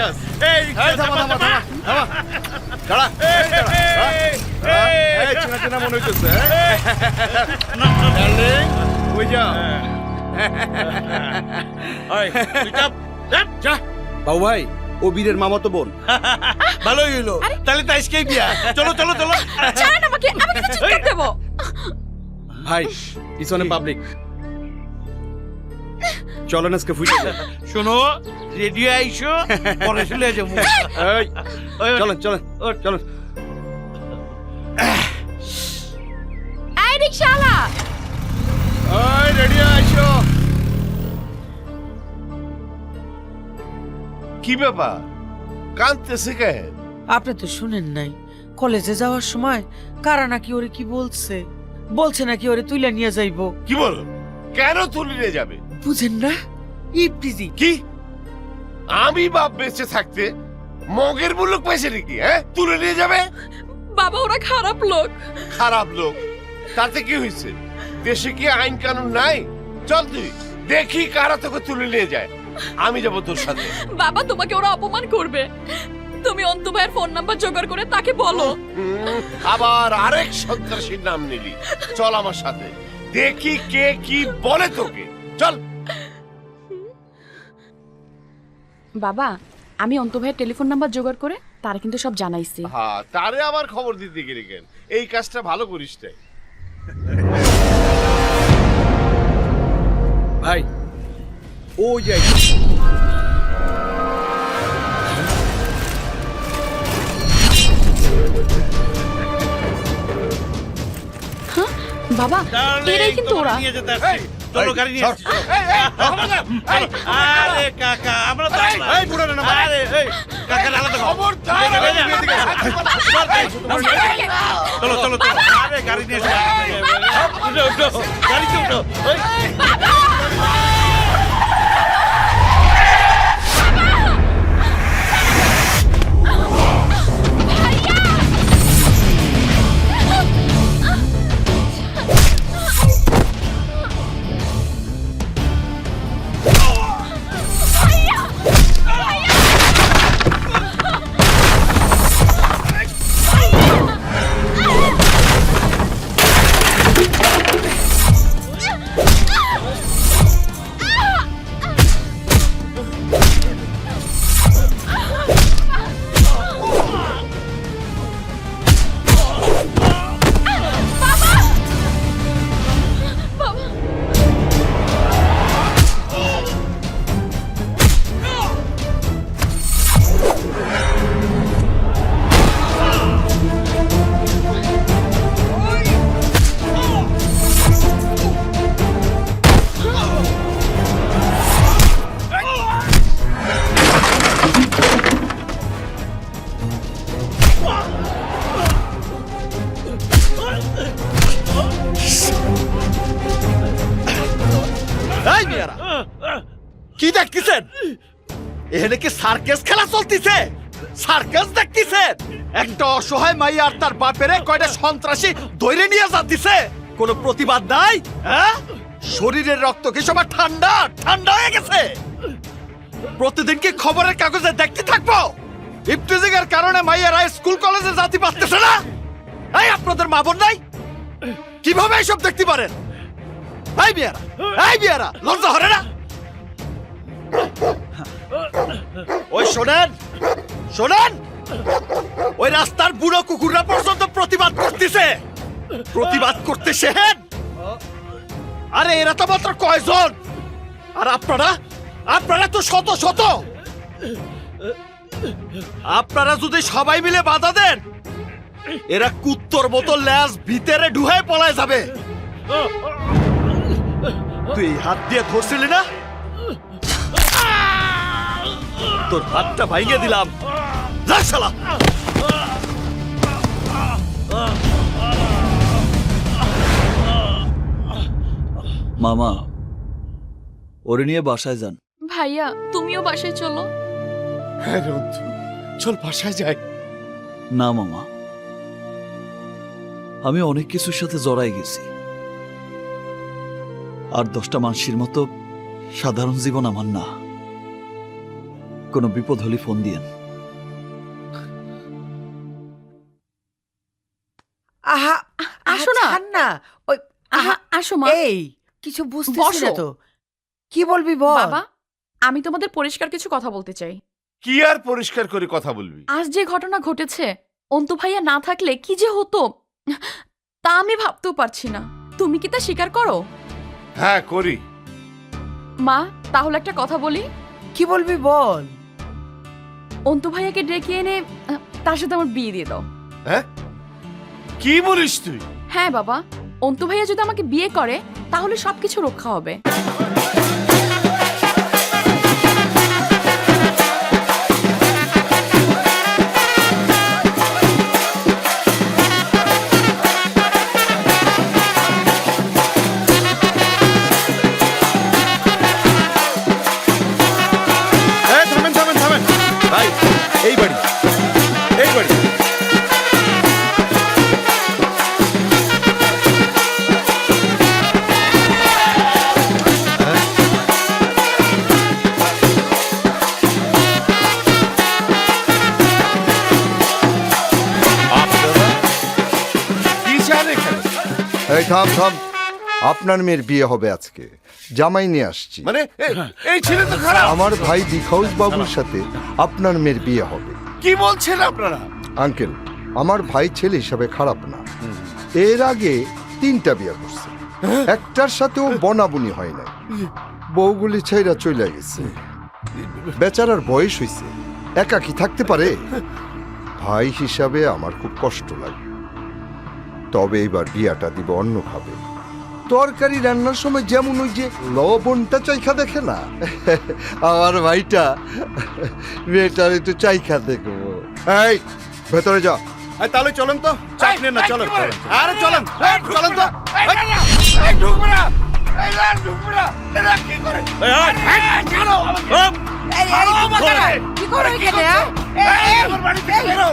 যাস? এই থামা থামা থামা থামা দাঁড়া এই চিনা চিনা মনে হইতেছে ডার্লিং ওই যা যা বাবু ভাই ও বীরের মামাতো বোন ভালোই হইলো তাহলে তো আজকেই বিয়া চলো চলো চলো ছাড়েন আমাকে, আমি কিন্তু চিৎকার দেবো। ভাই পিছনে পাবলিক চলেন আজকে ফুটে যায় শোনো রেডিও আইসো পরে চলে যাবো চলেন চলেন চলেন এই রিকশাওয়ালা, ওই রেডি আইসো কি ব্যাপার কাঁদতেছে কে? আপনি তো শুনেন নাই কলেজে যাওয়ার সময় কারা নাকি ওরে কি বলছে নাকি ওরে তুইলা নিয়ে যাইবো। কি বলো? কেন তুলে নিয়ে যাবে? বুঝেন না ইপ্রিজি। কি আমি বাপ বেঁচে থাকতে মগের মুলুক পাইছে নাকি? হ্যাঁ, তুলে নিয়ে যাবে? বাবা ওরা খারাপ লোক। খারাপ লোক তাতে কি হয়েছে? দেশে কি আইন কানুন নাই? চল তুই দেখি কারা তোকে তুলে নিয়ে যায়। আমি যাবো তোর সাথে। বাবা তোমাকে ওরা অপমান করবে, তুমি অন্তু ভাইয়ের ফোন নাম্বার জোগাড় করে তাকে বলো। আবার আরেক সন্ত্রাসীর নাম নিলি। চল আমার সাথে দেখি কে কি বলে তোকে। চল। বাবা আমি অন্তু ভাইয়ের টেলিফোন নাম্বার জোগাড় করে তার কিন্তু সব জানাইছি। হ্যাঁ, তারে আবার খবর দিতে গেলি কেন? এই কাজটা ভালো করিস তাই। ভাই ও যাই বাবা এরাই কিন্তু ওরা। নিয়ে যেতে আসছি চলো গাড়ি নিয়ে আসছি আরে কাকা আমরা তো এই বুড়ো না আরে এই কাকা আলাদা খবর চলো চলো চলো আরে গাড়ি নিয়ে এসো উঠো উঠো গাড়িতে উঠো ওই কি দেখতেছেন? এখানে কি সার্কাস খেলা চলতিছে? সার্কাস দেখতেছেন? একটা অসহায় মাইয়া আর তার বাপেরে কয়টা সন্ত্রাসী ধরে নিয়ে যাচ্ছে, কোনো প্রতিবাদ নাই? হ্যাঁ, শরীরের রক্ত কি সবার ঠান্ডা ঠান্ডা হয়ে গেছে? প্রতিদিন কি খবরের কাগজে দেখতে থাকবো ইফতিজিং এর কারণে মাইয়ারা স্কুল কলেজে যেতে পারতেছে না? এই আপনাদের মা বোন নাই? কিভাবে এসব দেখতে পারেন? এই বিয়ারা লজ্জা হরে না? ওই শোনেন শোনেন, ওই রাস্তার বুড়ো কুকুররা পর্যন্ত প্রতিবাদ করতেছে। আরে এরা তো মাত্র কয়জন, আর আপনারা তো শত শত। আপনারা যদি সবাই মিলে বাধা দেন, এরা কুত্তর মতো ল্যাজ ভিতরে ঢুকে পলায় যাবে। তুই হাত দিয়ে ধরছিলি না? তোর হাতটা ভাঙিয়ে দিলাম। যা শালা। মামা ওরে নিয়ে বাসায় যান। ভাইয়া তুমিও বাসায় চলো। হ্যাঁ রন্তু, চল বাসায় যাই। না মামা, আমি অনেক কিছুর সাথে জড়াই গেছি, আর 10টা মানুষের মতো সাধারণ জীবন আমার না। কোনো বিপদ হলে ফোন দিয়েন। আহা আসো না। ছাড় না ওই আহা আসো মা। এই কিছু বুঝতেছি না বসো। তো কি বলবি বল বাবা আমি তোমাদের পরিষ্কার কিছু কথা বলতে চাই। কি আর পরিষ্কার করে কথা বলবি? আজ যে ঘটনা ঘটেছে অন্তু ভাইয়া না থাকলে কি যে হতো তা আমি ভাবতেও পারছি না। তুমি কি তা স্বীকার করো? হ্যাঁ করি। মা তাহলে একটা কথা বলি। কি বলবি বল। অন্তু ভাইয়াকে ডেকে এনে তার সাথে আমার বিয়ে দিয়ে দাও। হ্যাঁ কি বলিস তুই? হ্যাঁ বাবা, অন্তু ভাইয়া যদি আমাকে বিয়ে করে তাহলে সবকিছু রক্ষা হবে। থামেন থামেন থামেন ভাই, এই বাড়ি এই বাড়ি। কি চান এখানে? এই থাম থাম, আপনার মেয়ের বিয়ে হবে আজকে, জামাই নিয়ে আসছি। মানে এই ছেলে তো খারাপ। আমার ভাই দিখাউস বাবুর সাথে আপনার মেয়ের বিয়ে হবে। কি বলছেন আপনারা? আঙ্কেল, আমার ভাই ছেলে হিসাবে খারাপ না। এর আগে 3টা বিয়ে করছে, একটার সাথেও বনাবনি হয় না। বউগুলি ছাইরা চলে গেছে। বেচারার বয়স হইছে, একাকি থাকতে পারে। ভাই হিসাবে আমার খুব কষ্ট লাগে। তবে এবার বিয়াটা দিব অন্য খাবে। তরকারি রান্নার সময় যেমন ওই যে লবণটা চাইখা দেখে না, আমার ভাইটা মেয়েটার একটু চাইখা দেখবো। এই ভেতরে যা। তাহলে চলেন তো, চাপ নেন না, চলেন। আরে চলেন চলেন তো। ঢুকবে না, ঢুকবে না। এরা কি করে? এই কি করে এখানে আমার বাড়ি থেকে বেরো।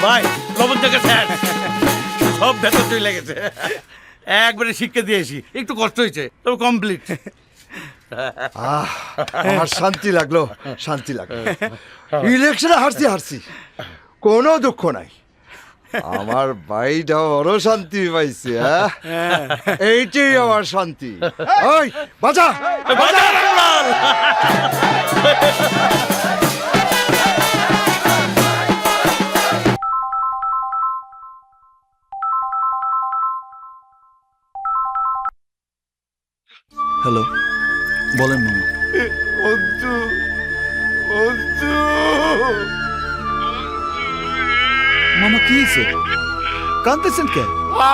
ভাই লবণ থেকে স্যার সব ভেতর চলে গেছে। একবারে শিক্ষা দিয়েছি, একটু কষ্ট হয়েছে তবে কমপ্লিট। আমার শান্তি লাগলো, শান্তি লাগলো। ইলেকশনে হারছি, কোনো দুঃখ নাই। আমার ভাইটা বড় শান্তি পাইছে। এইটাই আমার শান্তি। ওই বাজা বাজা। হ্যালো, বলেন মামা। অন্তু, অন্তু। মামা কি হয়েছে? কাঁদতেছেন কে?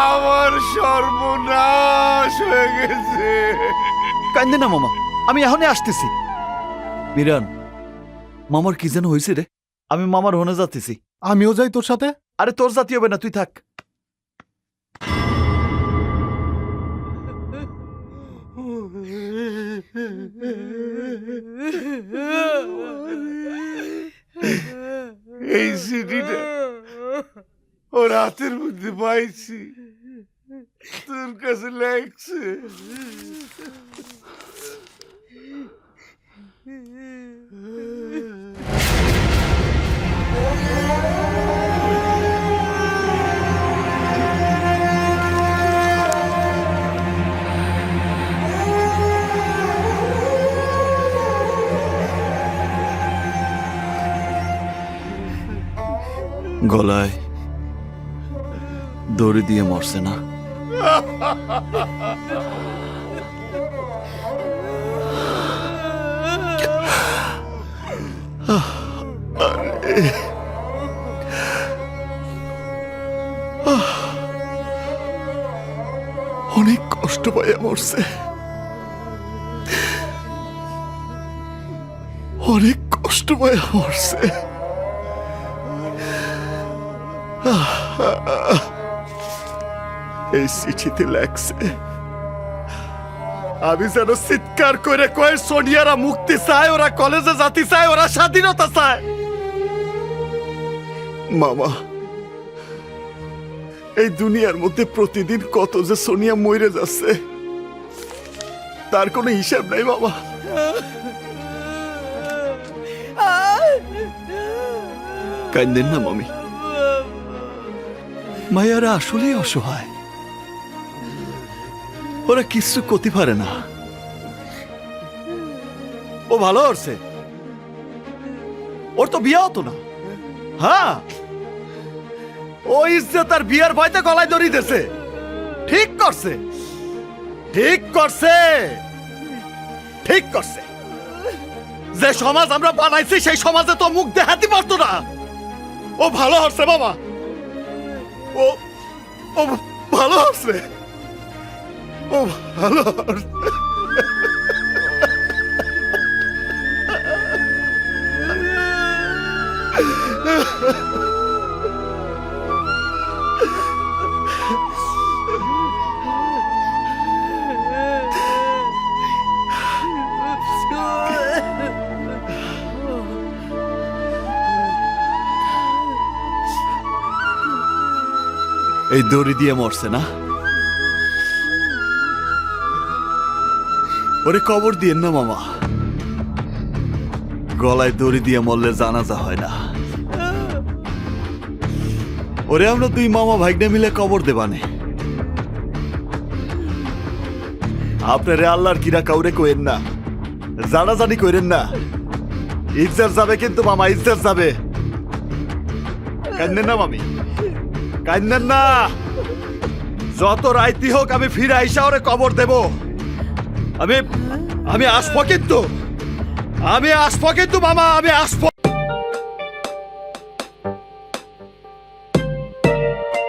আমার সর্বনাশ হয়ে গেছে। কান্দে না মামা, আমি এখনই আসতেছি। বিরান, মামার কি যেন হয়েছে রে? আমি মামার হনে যাচ্তেছি। আমিও যাই তোর সাথে। আরে তোর জাতি হবে না, তুই থাক। এই সিটিটা ওর হাতের মধ্যে পাইছি, তোর কাছে লাগছে। গলায় দড়ি দিয়ে মরছে না? অনেক কষ্ট পাইয়া মরছে, অনেক কষ্ট পাইয়া মরছে। এই চিঠিতে লেখছে আমি যেন চিৎকার করে কয়ে সোনিয়ারা মুক্তি চায়, ওরা কলেজে যেতে চায়, ওরা স্বাধীনতা চায়। মামা, এই দুনিয়ার মধ্যে প্রতিদিন কত যে সোনিয়া মরে যাচ্ছে তার কোনো হিসাব নাই বাবা। কান্দেন না মামি, মায়ারা আসলেই অসহায়, ওরা কিছু করতে পারে না। ও ভালো করছে, ওর তো বিয়ে হতো না। হ্যাঁ, ও ইজ্জত তার বিয়ার ভয়তে গলায় দড়ি দিয়েছে। ঠিক করছে, ঠিক করছে, ঠিক করছে। যে সমাজ আমরা বানাইছি সেই সমাজে তো মুখ দেখাতে পারতো না। ও ভালো হচ্ছে বাবা, ও ও ভালো হচ্ছে, ও ভালো হচ্ছে। এই দড়ি দিয়ে মরছে না? ওরে কবর দিয়েন না মামা, গলায় দড়ি দিয়ে মরলে জানাজা হয় না। ওরে আমরা দুই মামা ভাগ্নে মিলে কবর দেবানে। আপনারে আল্লাহর কিরা কাউরে কইেন না, জানাজানি কইরেন না। ইজ্জত যাবে কিন্তু মামা, ইজ্জত যাবে। কান্দেন না মামি, কান্দেন না। যত রাইতি হোক আমি ফিরে আইসা ওরে কবর দেব। আমি আসবো কিন্তু, আমি আসবো কিন্তু মামা, আমি আসবো।